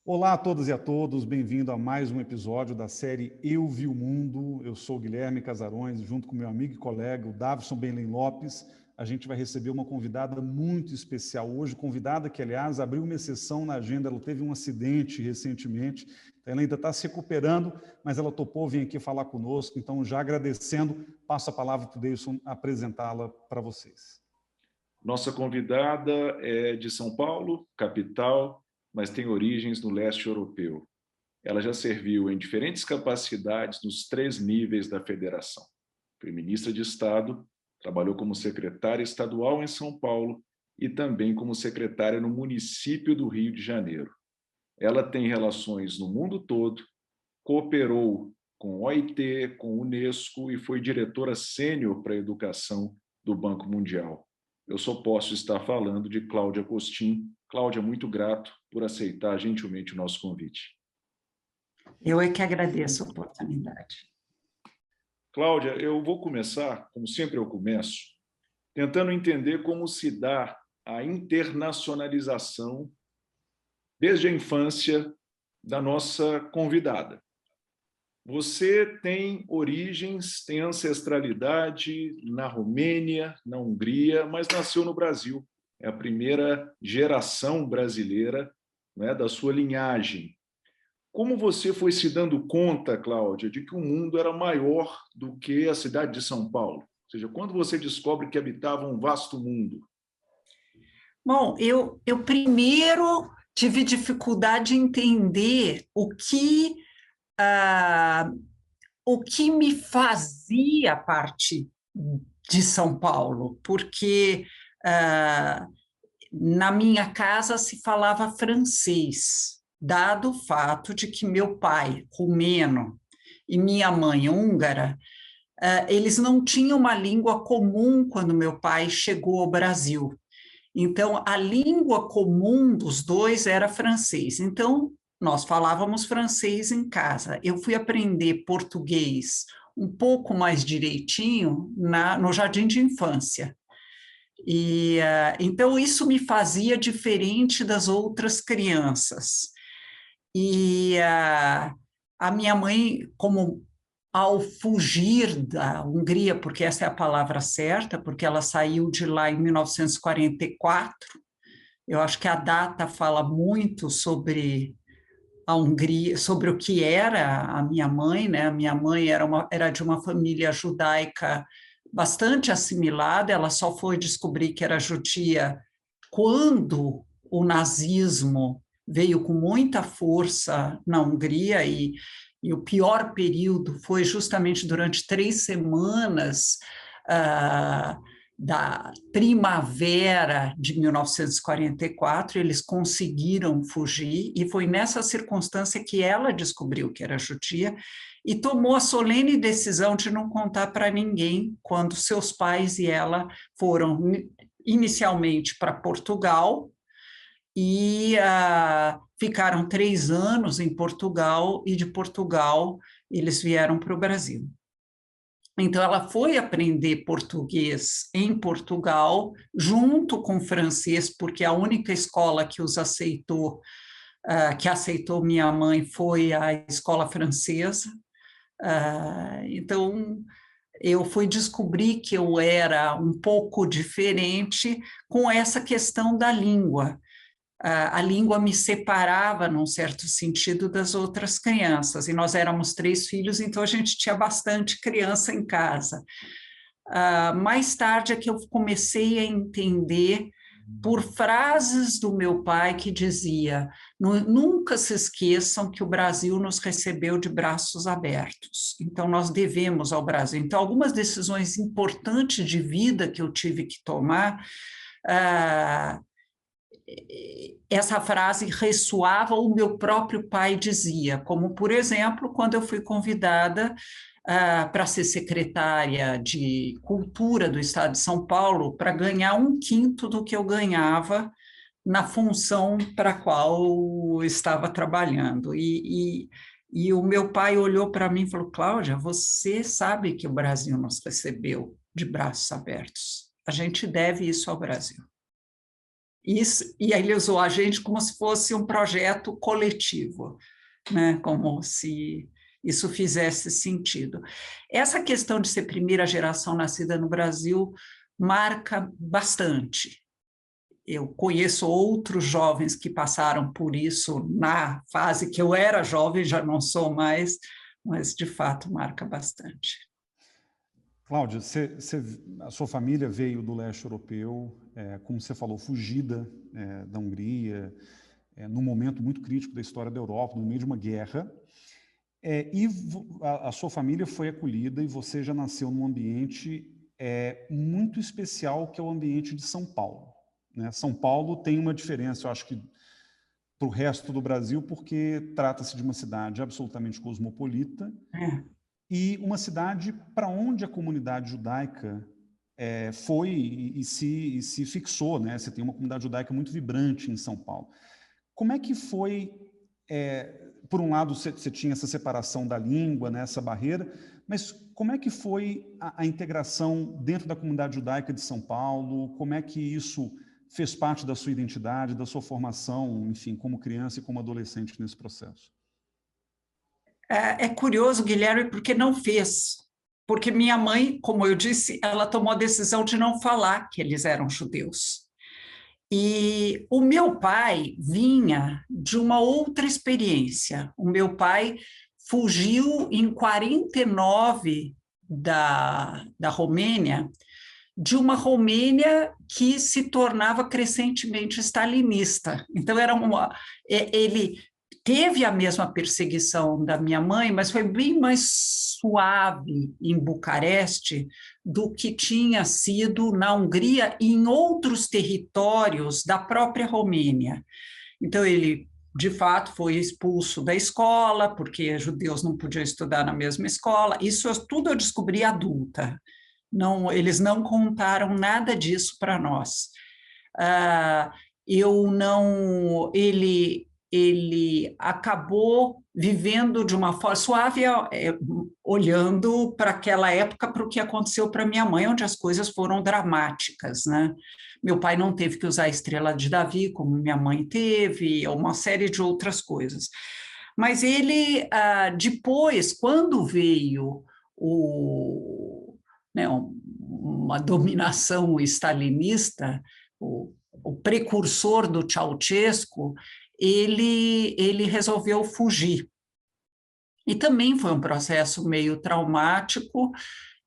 Olá a todas e a todos, bem-vindo a mais um episódio da série Eu Vi o Mundo. Eu sou o Guilherme Casarões, junto com meu amigo e colega, o Davison Benlem Lopes. A gente vai receber uma convidada muito especial hoje, convidada que, aliás, abriu uma exceção na agenda, ela teve um acidente recentemente, então ela ainda está se recuperando, mas ela topou vir aqui falar conosco, então já agradecendo, passo a palavra para o Deilson apresentá-la para vocês. Nossa convidada é de São Paulo, capital, mas tem origens no leste europeu. Ela já serviu em diferentes capacidades nos 3 níveis da federação. Foi ministra de Estado, trabalhou como secretária estadual em São Paulo e também como secretária no município do Rio de Janeiro. Ela tem relações no mundo todo, cooperou com a OIT, com a Unesco e foi diretora sênior para a educação do Banco Mundial. Eu só posso estar falando de Cláudia Costin. Cláudia, muito grato por aceitar gentilmente o nosso convite. Eu é que agradeço a oportunidade. Cláudia, eu vou começar, como sempre eu começo, tentando entender como se dá a internacionalização desde a infância da nossa convidada. Você tem origens, tem ancestralidade na Romênia, na Hungria, mas nasceu no Brasil. É a primeira geração brasileira, né, da sua linhagem. Como você foi se dando conta, Cláudia, de que o mundo era maior do que a cidade de São Paulo? Ou seja, quando você descobre que habitava um vasto mundo? Bom, eu primeiro tive dificuldade em entender o que me fazia parte de São Paulo, porque na minha casa se falava francês, dado o fato de que meu pai, romeno, e minha mãe, húngara, eles não tinham uma língua comum quando meu pai chegou ao Brasil. Então, a língua comum dos dois era francês. Então, nós falávamos francês em casa. Eu fui aprender português um pouco mais direitinho no jardim de infância. Então, isso me fazia diferente das outras crianças. A minha mãe, como ao fugir da Hungria, porque essa é a palavra certa, porque ela saiu de lá em 1944, eu acho que a data fala muito sobre a Hungria, sobre o que era a minha mãe, né? A minha mãe era de uma família judaica bastante assimilada, ela só foi descobrir que era judia quando o nazismo veio com muita força na Hungria e o pior período foi justamente durante 3 semanas da primavera de 1944, eles conseguiram fugir, e foi nessa circunstância que ela descobriu que era judia e tomou a solene decisão de não contar para ninguém quando seus pais e ela foram inicialmente para Portugal, e ficaram 3 anos em Portugal, e de Portugal eles vieram para o Brasil. Então, ela foi aprender português em Portugal, junto com francês, porque a única escola que os aceitou, que aceitou minha mãe, foi a escola francesa. Então, eu fui descobrir que eu era um pouco diferente com essa questão da língua. A língua me separava, num certo sentido, das outras crianças, e nós éramos 3 filhos, então a gente tinha bastante criança em casa. Mais tarde é que eu comecei a entender, por frases do meu pai que dizia: nunca se esqueçam que o Brasil nos recebeu de braços abertos, então nós devemos ao Brasil. Então, algumas decisões importantes de vida que eu tive que tomar, essa frase ressoava, o meu próprio pai dizia, como, por exemplo, quando eu fui convidada para ser secretária de Cultura do Estado de São Paulo, para ganhar 1/5 do que eu ganhava na função para a qual eu estava trabalhando. E o meu pai olhou para mim e falou: Cláudia, você sabe que o Brasil nos recebeu de braços abertos. A gente deve isso ao Brasil. Isso, e aí ele usou a gente como se fosse um projeto coletivo, né? Como se isso fizesse sentido. Essa questão de ser primeira geração nascida no Brasil marca bastante. Eu conheço outros jovens que passaram por isso na fase que eu era jovem, já não sou mais, mas de fato marca bastante. Cláudia, a sua família veio do leste europeu, como você falou, fugida da Hungria, num momento muito crítico da história da Europa, no meio de uma guerra, e a sua família foi acolhida e você já nasceu num ambiente muito especial, que é o ambiente de São Paulo, né? São Paulo tem uma diferença, eu acho que, para o resto do Brasil, porque trata-se de uma cidade absolutamente cosmopolita, e uma cidade para onde a comunidade judaica foi e se fixou, né? Você tem uma comunidade judaica muito vibrante em São Paulo. Como é que foi, por um lado, você tinha essa separação da língua, né, essa barreira, mas como é que foi a integração dentro da comunidade judaica de São Paulo? Como é que isso fez parte da sua identidade, da sua formação, enfim, como criança e como adolescente nesse processo? É curioso, Guilherme, porque não fez. Porque minha mãe, como eu disse, ela tomou a decisão de não falar que eles eram judeus. E o meu pai vinha de uma outra experiência. O meu pai fugiu em 49 da Romênia, de uma Romênia que se tornava crescentemente stalinista. Então, ele teve a mesma perseguição da minha mãe, mas foi bem mais suave em Bucareste do que tinha sido na Hungria e em outros territórios da própria Romênia. Então, ele, de fato, foi expulso da escola, porque judeus não podiam estudar na mesma escola. Isso tudo eu descobri adulta. Não, eles não contaram nada disso para nós. Ele acabou vivendo de uma forma suave, olhando para aquela época, para o que aconteceu para minha mãe, onde as coisas foram dramáticas, né? Meu pai não teve que usar a estrela de Davi, como minha mãe teve, uma série de outras coisas. Mas ele, depois, quando veio uma dominação stalinista, o precursor do Ceausescu, ele resolveu fugir. E também foi um processo meio traumático,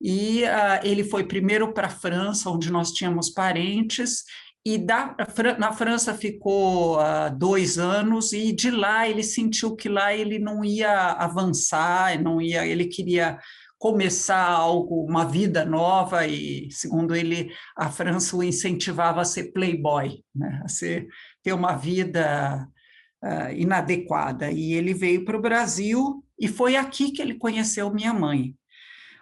e ele foi primeiro para a França, onde nós tínhamos parentes, e na França ficou 2 anos, e de lá ele sentiu que lá ele não ia avançar, ele queria começar algo, uma vida nova, e, segundo ele, a França o incentivava a ser playboy, né? Ter uma vida inadequada. E ele veio para o Brasil, e foi aqui que ele conheceu minha mãe.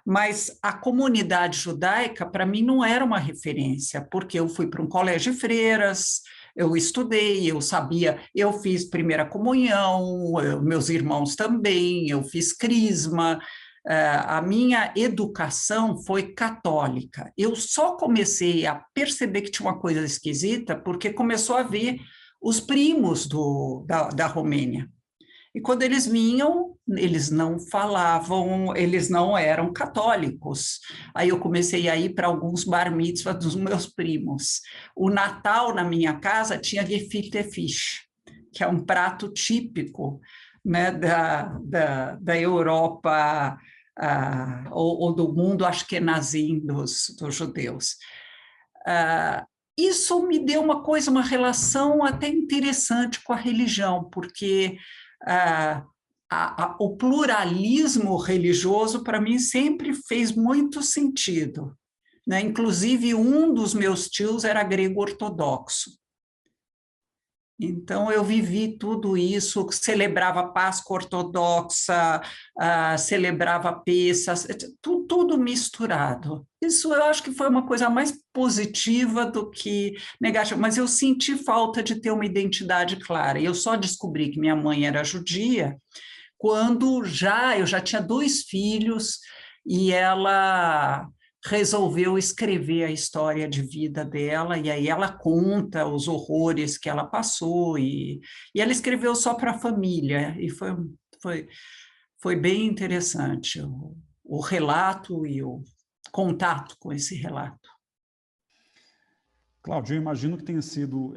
Mas a comunidade judaica, para mim, não era uma referência, porque eu fui para um colégio de freiras, eu estudei, eu sabia, eu fiz primeira comunhão, meus irmãos também, eu fiz crisma, a minha educação foi católica. Eu só comecei a perceber que tinha uma coisa esquisita porque começou a vir os primos da Romênia. E quando eles vinham, eles não falavam, eles não eram católicos. Aí eu comecei a ir para alguns bar mitzvah dos meus primos. O Natal na minha casa tinha gefilte fish, que é um prato típico, né, da Europa ou do mundo ashkenazim dos judeus. Isso me deu uma relação até interessante com a religião, porque o pluralismo religioso, para mim, sempre fez muito sentido, né? Inclusive, um dos meus tios era grego ortodoxo. Então, eu vivi tudo isso, celebrava Páscoa ortodoxa, celebrava Pêssas, tudo misturado. Isso eu acho que foi uma coisa mais positiva do que negativa, mas eu senti falta de ter uma identidade clara. E eu só descobri que minha mãe era judia quando eu já tinha 2 filhos, e ela resolveu escrever a história de vida dela, e aí ela conta os horrores que ela passou, e ela escreveu só para a família, e foi bem interessante o relato e o contato com esse relato. Cláudia, eu imagino que tenha sido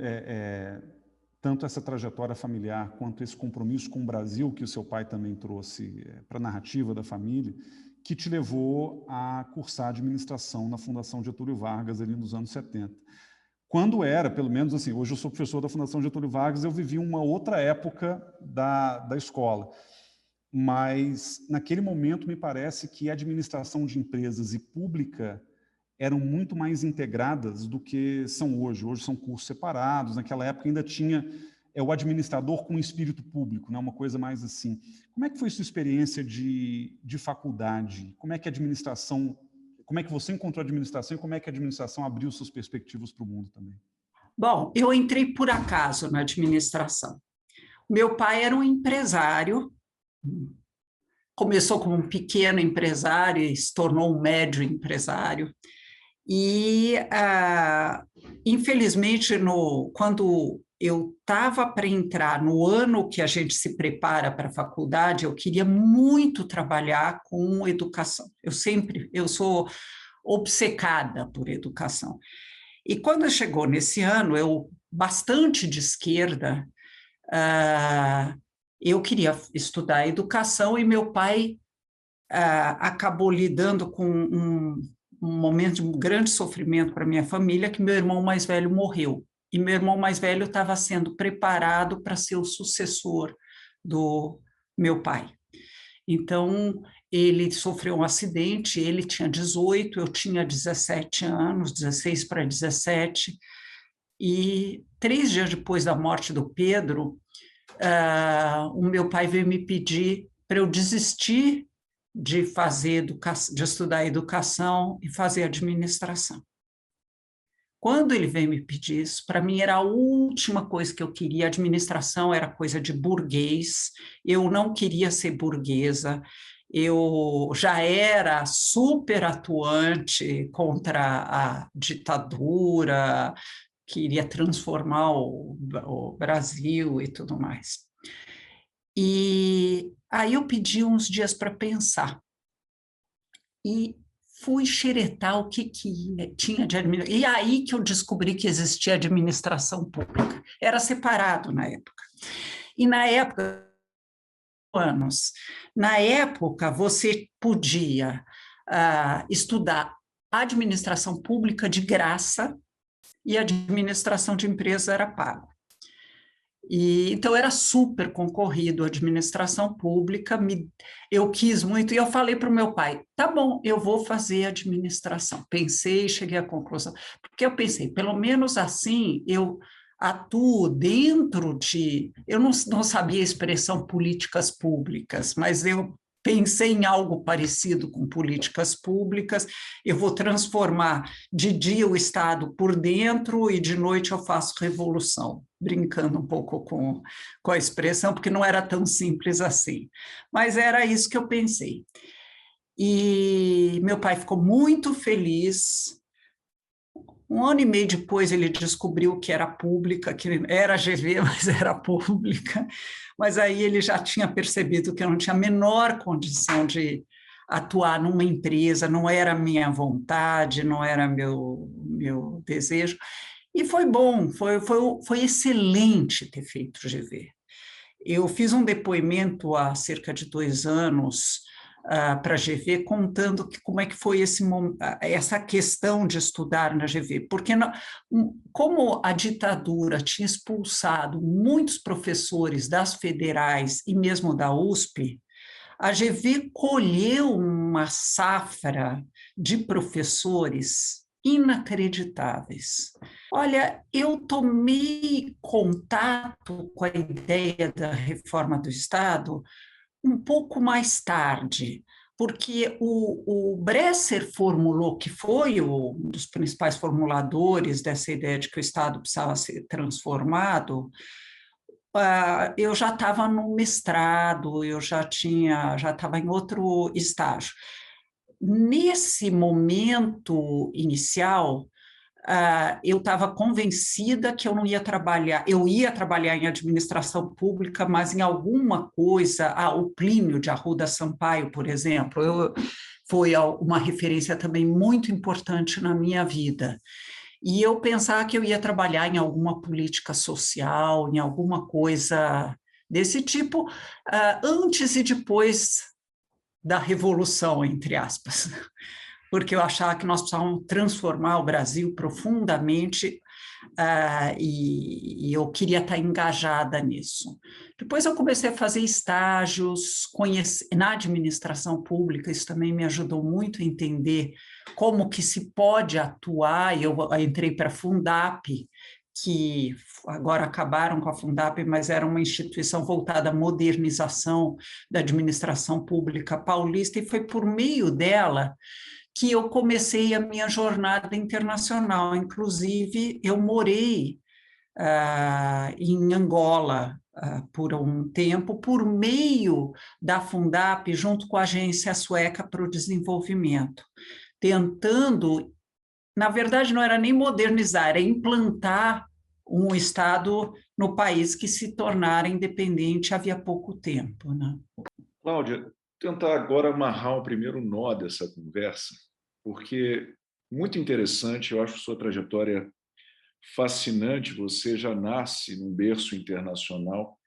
tanto essa trajetória familiar quanto esse compromisso com o Brasil, que o seu pai também trouxe para a narrativa da família, que te levou a cursar administração na Fundação Getúlio Vargas, ali nos anos 70. Quando era, pelo menos assim, hoje eu sou professor da Fundação Getúlio Vargas, eu vivi uma outra época da escola. Mas, naquele momento, me parece que a administração de empresas e pública eram muito mais integradas do que são hoje. Hoje são cursos separados, naquela época ainda tinha o administrador com espírito público, né? Uma coisa mais assim. Como é que foi sua experiência de faculdade? Como é que a administração, como é que você encontrou a administração e como é que a administração abriu suas perspectivas para o mundo também? Bom, eu entrei por acaso na administração. Meu pai era um empresário, começou como um pequeno empresário e se tornou um médio empresário. E, infelizmente, quando eu estava para entrar no ano que a gente se prepara para a faculdade, eu queria muito trabalhar com educação. Eu sou obcecada por educação. E quando chegou nesse ano, eu bastante de esquerda, eu queria estudar educação e meu pai acabou lidando com um momento de grande sofrimento para minha família, que meu irmão mais velho morreu. E meu irmão mais velho estava sendo preparado para ser o sucessor do meu pai. Então, ele sofreu um acidente, ele tinha 18, eu tinha 17 anos, 16 para 17, e 3 dias depois da morte do Pedro, o meu pai veio me pedir para eu desistir de de estudar educação e fazer administração. Quando ele veio me pedir isso, para mim era a última coisa que eu queria. Administração era coisa de burguês, eu não queria ser burguesa, eu já era super atuante contra a ditadura, queria transformar o Brasil e tudo mais. E aí eu pedi uns dias para pensar. E fui xeretar o que tinha de administração. E aí que eu descobri que existia administração pública. Era separado na época. E na época, você podia estudar administração pública de graça e administração de empresa era pago. Então, era super concorrido a administração pública, eu quis muito, e eu falei para o meu pai, tá bom, eu vou fazer administração. Pensei, cheguei à conclusão, porque eu pensei, pelo menos assim, eu atuo dentro de... Eu não sabia a expressão políticas públicas, mas eu pensei em algo parecido com políticas públicas, eu vou transformar de dia o Estado por dentro e de noite eu faço revolução, brincando um pouco com a expressão, porque não era tão simples assim. Mas era isso que eu pensei. E meu pai ficou muito feliz. 1 ano e meio depois ele descobriu que era pública, que era GV, mas era pública, mas aí ele já tinha percebido que eu não tinha a menor condição de atuar numa empresa, não era minha vontade, não era meu desejo, e foi bom, foi excelente ter feito GV. Eu fiz um depoimento há cerca de 2 anos, para a GV, contando como é que foi essa questão de estudar na GV, porque como a ditadura tinha expulsado muitos professores das federais e mesmo da USP, a GV colheu uma safra de professores inacreditáveis. Olha, eu tomei contato com a ideia da reforma do Estado um pouco mais tarde, porque o Bresser formulou, que foi um dos principais formuladores dessa ideia de que o Estado precisava ser transformado, eu já estava no mestrado, eu já estava em outro estágio. nesse momento inicial, eu estava convencida que eu não ia trabalhar, eu ia trabalhar em administração pública, mas em alguma coisa, o Plínio de Arruda Sampaio, por exemplo, foi uma referência também muito importante na minha vida. E eu pensava que eu ia trabalhar em alguma política social, em alguma coisa desse tipo, antes e depois da revolução, entre aspas, porque eu achava que nós precisávamos transformar o Brasil profundamente, e eu queria estar engajada nisso. Depois eu comecei a fazer estágios na administração pública, isso também me ajudou muito a entender como que se pode atuar. Eu entrei para a Fundap, que agora acabaram com a Fundap, mas era uma instituição voltada à modernização da administração pública paulista, e foi por meio dela que eu comecei a minha jornada internacional. Inclusive, eu morei em Angola por um tempo, por meio da Fundap, junto com a Agência Sueca para o Desenvolvimento, tentando, na verdade, não era nem modernizar, era implantar um Estado no país que se tornara independente havia pouco tempo, né? Cláudia, tentar agora amarrar o primeiro nó dessa conversa, porque muito interessante, eu acho sua trajetória fascinante. Você já nasce num berço internacional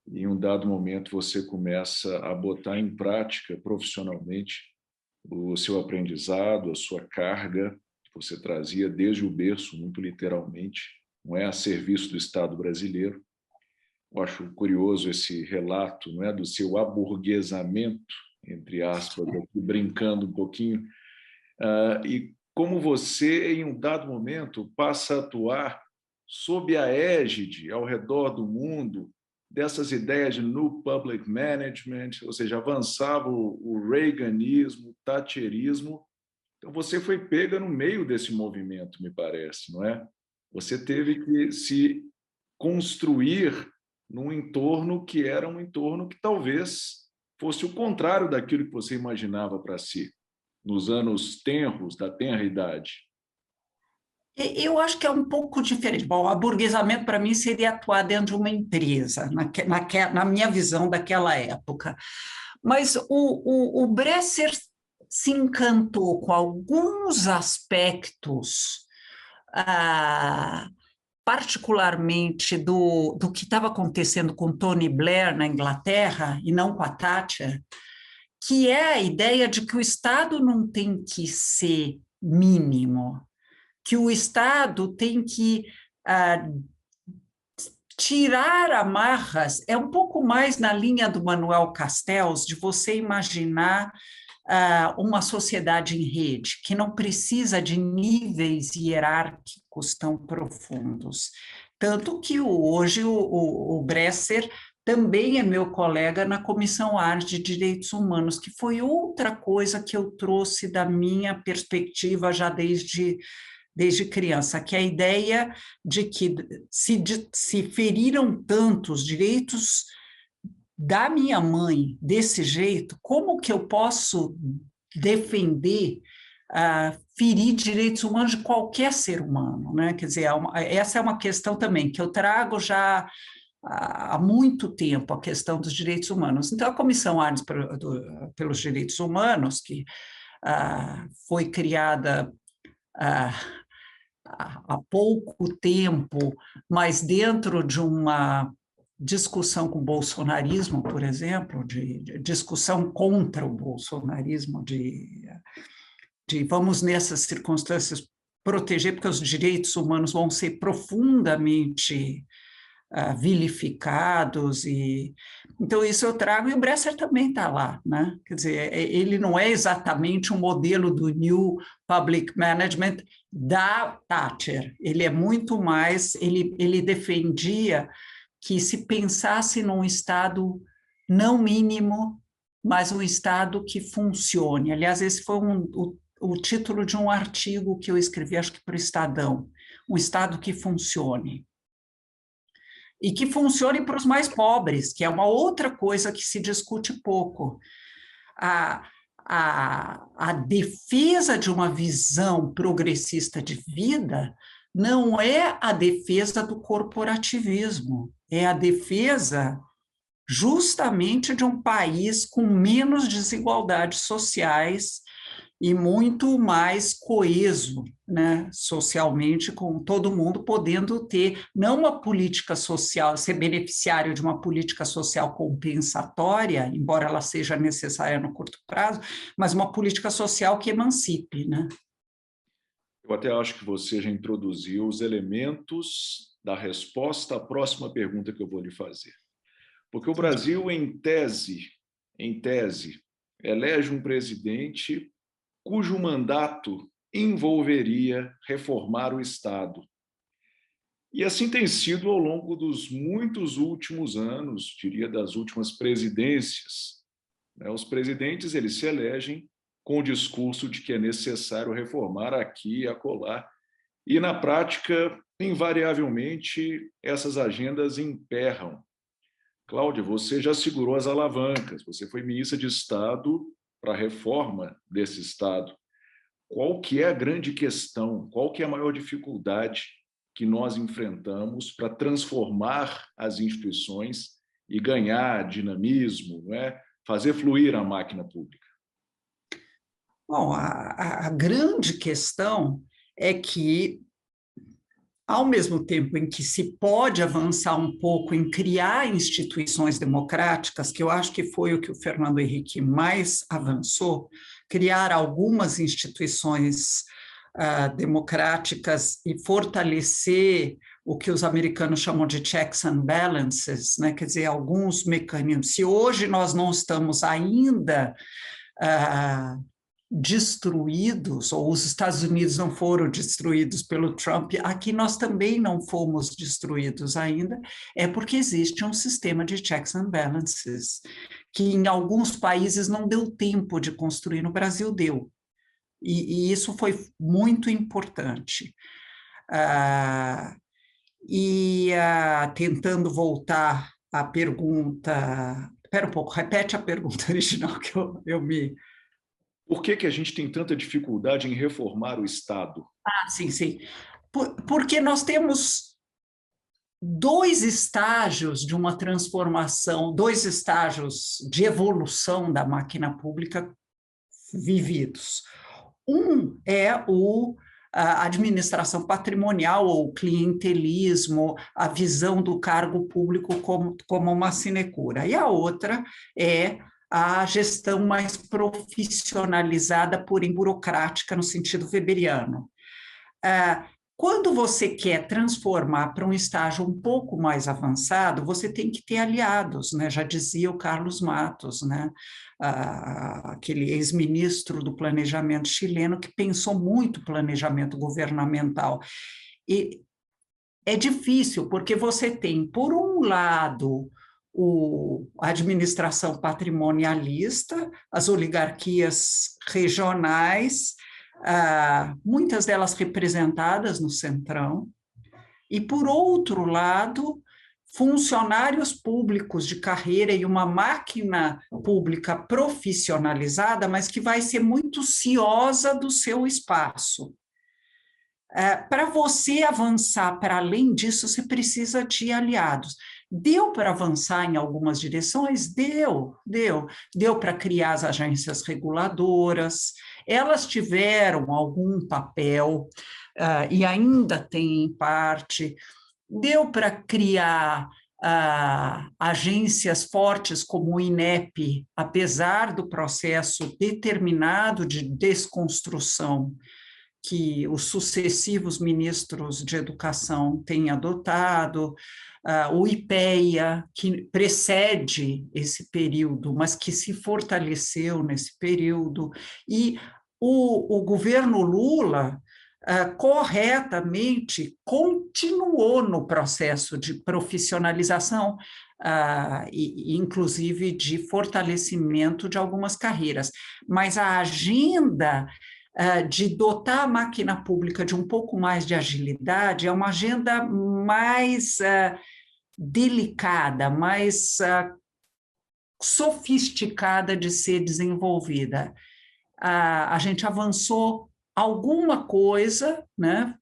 e em um dado momento você começa a botar em prática profissionalmente o seu aprendizado, a sua carga que você trazia desde o berço, muito literalmente, não é, a serviço do Estado brasileiro. Eu acho curioso esse relato, não é, do seu aburguesamento, entre aspas, aqui, brincando um pouquinho, e como você, em um dado momento, passa a atuar sob a égide, ao redor do mundo, dessas ideias de New Public Management, ou seja, avançava o reaganismo, o thatcherismo. Então, você foi pega no meio desse movimento, me parece, não é? Você teve que se construir num entorno que era um entorno que talvez fosse o contrário daquilo que você imaginava para si, nos anos tenros da tenra idade. Eu acho que é um pouco diferente. Bom, o aburguesamento, para mim, seria atuar dentro de uma empresa, na minha visão daquela época. Mas o Bresser se encantou com alguns aspectos, particularmente do que estava acontecendo com Tony Blair na Inglaterra, e não com a Thatcher, que é a ideia de que o Estado não tem que ser mínimo, que o Estado tem que tirar amarras. É um pouco mais na linha do Manuel Castells, de você imaginar uma sociedade em rede, que não precisa de níveis hierárquicos tão profundos. Tanto que hoje o Bresser também é meu colega na Comissão ARS de Direitos Humanos, que foi outra coisa que eu trouxe da minha perspectiva já desde criança, que é a ideia de que se feriram tantos direitos da minha mãe desse jeito, como que eu posso defender, ferir direitos humanos de qualquer ser humano, né? Quer dizer, essa é uma questão também que eu trago já há muito tempo, a questão dos direitos humanos. Então, a Comissão ARS pelos Direitos Humanos, que foi criada há pouco tempo, mas dentro de uma discussão com o bolsonarismo, por exemplo, de discussão contra o bolsonarismo, de vamos, nessas circunstâncias, proteger, porque os direitos humanos vão ser profundamente vilificados, então isso eu trago, e o Bresser também está lá, né? Quer dizer, ele não é exatamente um modelo do New Public Management da Thatcher, ele é muito mais, ele defendia que se pensasse num Estado não mínimo, mas um Estado que funcione. Aliás, esse foi o título de um artigo que eu escrevi, acho que para o Estadão, um Estado que funcione. E que funcione para os mais pobres, que é uma outra coisa que se discute pouco. a defesa de uma visão progressista de vida não é a defesa do corporativismo, é a defesa justamente de um país com menos desigualdades sociais e muito mais coeso, né, socialmente, com todo mundo podendo ter, não uma política social, ser beneficiário de uma política social compensatória, embora ela seja necessária no curto prazo, mas uma política social que emancipe, né? Eu até acho que você já introduziu os elementos da resposta à próxima pergunta que eu vou lhe fazer. Porque o Brasil, em tese, elege um presidente cujo mandato envolveria reformar o Estado. E assim tem sido ao longo dos muitos últimos anos, diria das últimas presidências. Os presidentes, eles se elegem com o discurso de que é necessário reformar aqui e acolá. E, na prática, invariavelmente, essas agendas emperram. Cláudia, você já segurou as alavancas, você foi ministra de Estado para a reforma desse Estado. Qual que é a grande questão, qual que é a maior dificuldade que nós enfrentamos para transformar as instituições e ganhar dinamismo, não é? Fazer fluir a máquina pública? Bom, a grande questão é que, ao mesmo tempo em que se pode avançar um pouco em criar instituições democráticas, que eu acho que foi o que o Fernando Henrique mais avançou, criar algumas instituições democráticas e fortalecer o que os americanos chamam de checks and balances, né? Quer dizer, alguns mecanismos. Se hoje nós não estamos ainda destruídos, ou os Estados Unidos não foram destruídos pelo Trump, aqui nós também não fomos destruídos ainda, é porque existe um sistema de checks and balances, que em alguns países não deu tempo de construir, no Brasil deu, e isso foi muito importante. Tentando voltar à pergunta... Espera um pouco, repete a pergunta original que eu me... Por que a gente tem tanta dificuldade em reformar o Estado? Sim. Porque nós temos dois estágios de uma transformação, dois estágios de evolução da máquina pública vividos. Um é a administração patrimonial ou clientelismo, a visão do cargo público como uma sinecura. E a outra é a gestão mais profissionalizada, porém burocrática, no sentido weberiano. Quando você quer transformar para um estágio um pouco mais avançado, você tem que ter aliados, né? Já dizia o Carlos Matos, né? Aquele ex-ministro do planejamento chileno que pensou muito planejamento governamental. E é difícil, porque você tem, por um lado, a administração patrimonialista, as oligarquias regionais, muitas delas representadas no Centrão, e, por outro lado, funcionários públicos de carreira e uma máquina pública profissionalizada, mas que vai ser muito ciosa do seu espaço. Para você avançar para além disso, você precisa de aliados. Deu para avançar em algumas direções? Deu para criar as agências reguladoras, elas tiveram algum papel, e ainda tem em parte. Deu para criar agências fortes como o INEP, apesar do processo determinado de desconstrução que os sucessivos ministros de educação têm adotado, o IPEA, que precede esse período, mas que se fortaleceu nesse período, e o governo Lula corretamente continuou no processo de profissionalização, e inclusive de fortalecimento de algumas carreiras, mas a agenda de dotar a máquina pública de um pouco mais de agilidade é uma agenda mais delicada, mais sofisticada de ser desenvolvida. a gente avançou alguma coisa, né?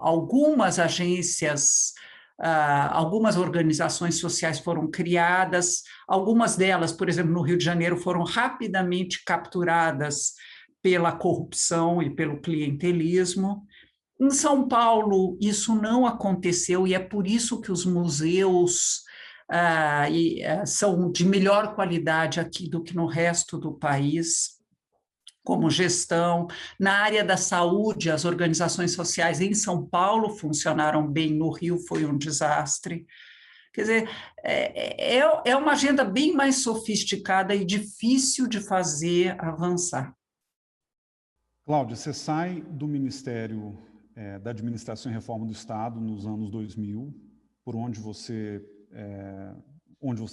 Algumas agências, algumas organizações sociais foram criadas, algumas delas, por exemplo, no Rio de Janeiro, foram rapidamente capturadas pela corrupção e pelo clientelismo. Em São Paulo, isso não aconteceu, e é por isso que os museus são de melhor qualidade aqui do que no resto do país, como gestão. Na área da saúde, as organizações sociais em São Paulo funcionaram bem, no Rio foi um desastre. Quer dizer, é uma agenda bem mais sofisticada e difícil de fazer avançar. Cláudia, você sai do Ministério da Administração e Reforma do Estado nos anos 2000, por onde você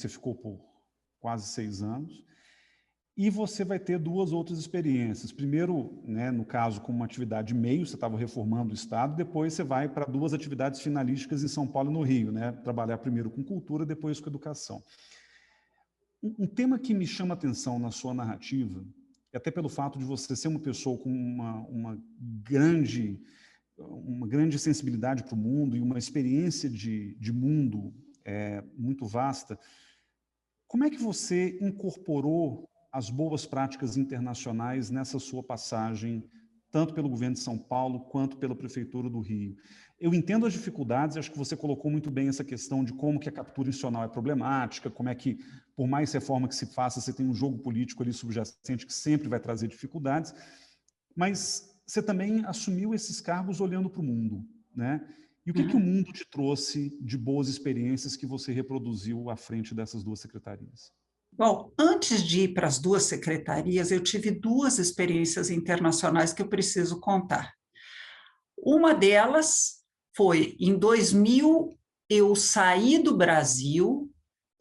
ficou por quase 6 anos, e você vai ter 2 outras experiências. Primeiro, né, no caso, como uma atividade meio, você estava reformando o Estado, depois você vai para 2 atividades finalísticas em São Paulo e no Rio, né, trabalhar primeiro com cultura, depois com educação. Um tema que me chama a atenção na sua narrativa, até pelo fato de você ser uma pessoa com uma grande sensibilidade para o mundo e uma experiência de mundo muito vasta, como é que você incorporou as boas práticas internacionais nessa sua passagem, tanto pelo governo de São Paulo quanto pela Prefeitura do Rio? Eu entendo as dificuldades, acho que você colocou muito bem essa questão de como que a captura institucional é problemática, como é que, por mais reforma que se faça, você tem um jogo político ali subjacente que sempre vai trazer dificuldades, mas você também assumiu esses cargos olhando para o mundo, né? E o que o mundo te trouxe de boas experiências que você reproduziu à frente dessas 2 secretarias? Bom, antes de ir para as 2 secretarias, eu tive 2 experiências internacionais que eu preciso contar. Uma delas foi, em 2000, eu saí do Brasil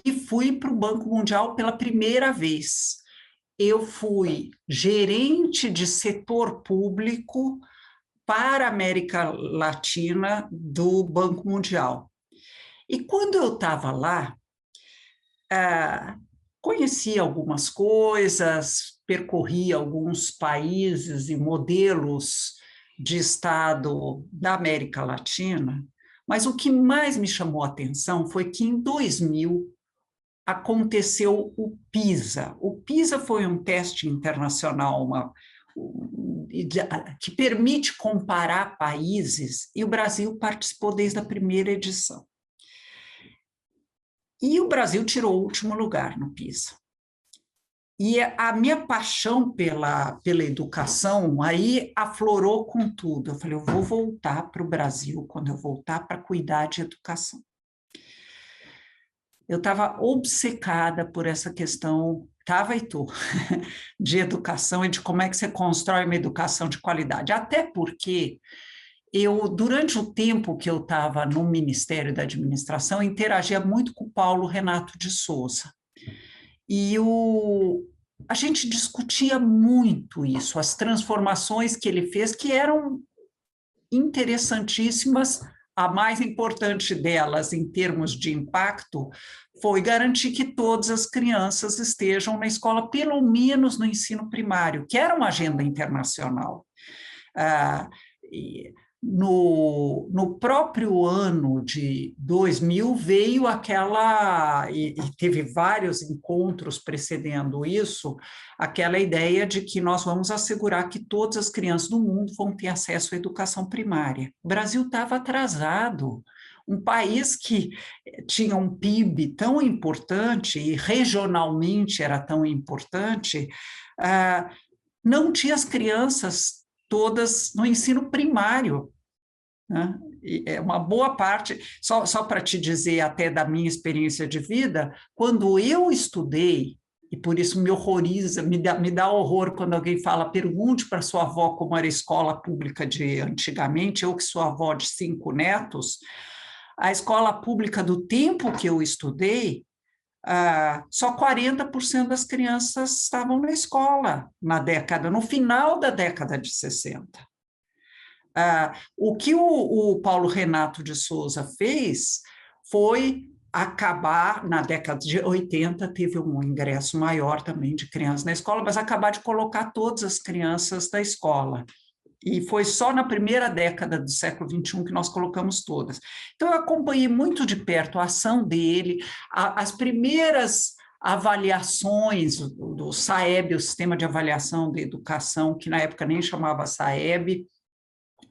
e fui para o Banco Mundial pela primeira vez. Eu fui gerente de setor público para a América Latina do Banco Mundial. E quando eu estava lá, conheci algumas coisas, percorri alguns países e modelos de Estado da América Latina, mas o que mais me chamou a atenção foi que em 2000 aconteceu o PISA. O PISA foi um teste internacional que permite comparar países, e o Brasil participou desde a primeira edição. E o Brasil tirou o último lugar no PISA. E a minha paixão pela educação aí aflorou com tudo. Eu falei, eu vou voltar para o Brasil quando eu voltar para cuidar de educação. Eu estava obcecada por essa questão, de educação e de como é que você constrói uma educação de qualidade. Até porque durante o tempo que eu estava no Ministério da Administração, interagia muito com o Paulo Renato de Souza. E a gente discutia muito isso, as transformações que ele fez, que eram interessantíssimas. A mais importante delas, em termos de impacto, foi garantir que todas as crianças estejam na escola, pelo menos no ensino primário, que era uma agenda internacional. No próprio ano de 2000 veio e teve vários encontros precedendo isso, aquela ideia de que nós vamos assegurar que todas as crianças do mundo vão ter acesso à educação primária. O Brasil estava atrasado, um país que tinha um PIB tão importante e regionalmente era tão importante, não tinha as crianças todas no ensino primário, né? E uma boa parte, só para te dizer até da minha experiência de vida, quando eu estudei, e por isso me horroriza, me dá horror quando alguém fala, pergunte para sua avó como era a escola pública de antigamente, eu que sou avó de 5 netos, a escola pública do tempo que eu estudei, só 40% das crianças estavam na escola no final da década de 60. O que o Paulo Renato de Souza fez foi acabar, na década de 80, teve um ingresso maior também de crianças na escola, mas acabar de colocar todas as crianças da escola. E foi só na primeira década do século XXI que nós colocamos todas. Então, eu acompanhei muito de perto a ação dele, as primeiras avaliações do SAEB, o Sistema de Avaliação da Educação, que na época nem chamava SAEB,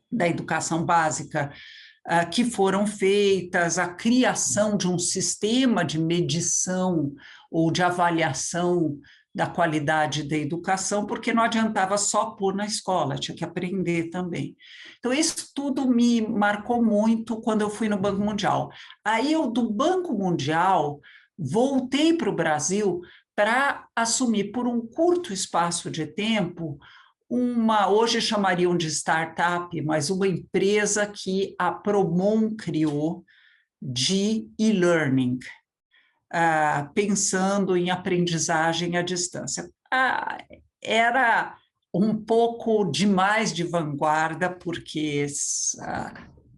da Educação Básica, que foram feitas, a criação de um sistema de medição ou de avaliação da qualidade da educação, porque não adiantava só pôr na escola, tinha que aprender também. Então, isso tudo me marcou muito quando eu fui no Banco Mundial. Aí, eu, do Banco Mundial, voltei para o Brasil para assumir, por um curto espaço de tempo, hoje chamariam de startup, mas uma empresa que a Promon criou de e-learning, pensando em aprendizagem à distância. Era um pouco demais de vanguarda, porque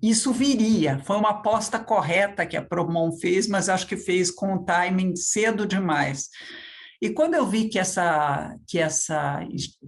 isso viria, foi uma aposta correta que a Promon fez, mas acho que fez com o timing cedo demais. E quando eu vi que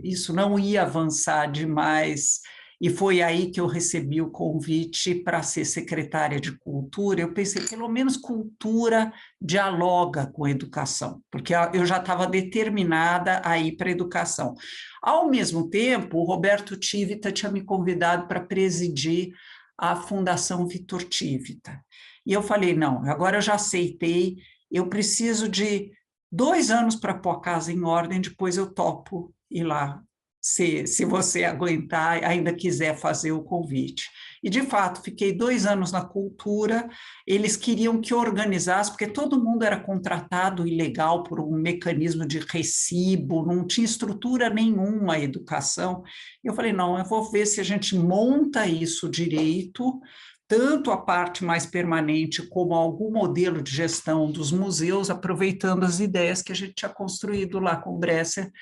isso não ia avançar demais, e foi aí que eu recebi o convite para ser secretária de Cultura, eu pensei, pelo menos cultura dialoga com a educação, porque eu já estava determinada a ir para a educação. Ao mesmo tempo, o Roberto Tivita tinha me convidado para presidir a Fundação Vitor Tivita. E eu falei, não, agora eu já aceitei, eu preciso de 2 anos para pôr a casa em ordem, depois eu topo ir lá, se você aguentar, ainda quiser fazer o convite. E, de fato, fiquei 2 anos na cultura, eles queriam que eu organizasse, porque todo mundo era contratado ilegal por um mecanismo de recibo, não tinha estrutura nenhuma a educação. Eu falei, não, eu vou ver se a gente monta isso direito, tanto a parte mais permanente como algum modelo de gestão dos museus, aproveitando as ideias que a gente tinha construído lá com o Bresser,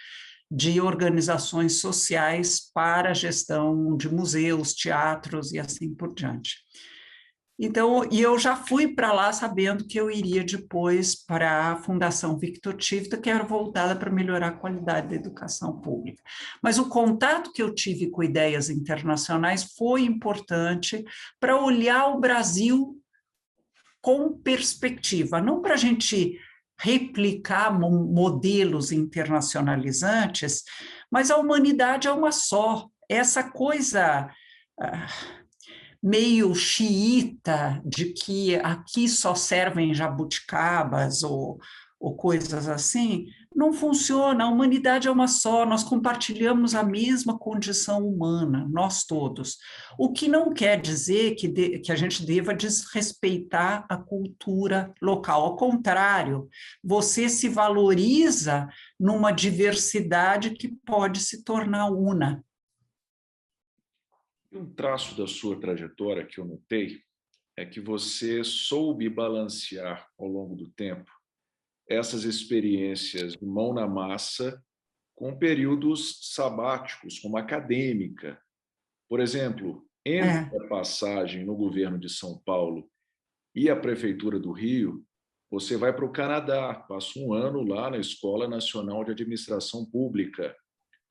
de organizações sociais para a gestão de museus, teatros e assim por diante. Então, e eu já fui para lá sabendo que eu iria depois para a Fundação Victor Tivita, que era voltada para melhorar a qualidade da educação pública. Mas o contato que eu tive com ideias internacionais foi importante para olhar o Brasil com perspectiva, não para a gente replicar modelos internacionalizantes, mas a humanidade é uma só. Essa coisa meio xiita de que aqui só servem jabuticabas ou coisas assim, não funciona. A humanidade é uma só, nós compartilhamos a mesma condição humana, nós todos. O que não quer dizer que a gente deva desrespeitar a cultura local. Ao contrário, você se valoriza numa diversidade que pode se tornar una. Um traço da sua trajetória que eu notei é que você soube balancear ao longo do tempo essas experiências de mão na massa com períodos sabáticos, como acadêmica. Por exemplo, entre a passagem no governo de São Paulo e a Prefeitura do Rio, você vai para o Canadá, passa 1 ano lá na Escola Nacional de Administração Pública.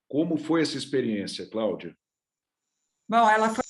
Como foi essa experiência, Cláudia? Bom, ela foi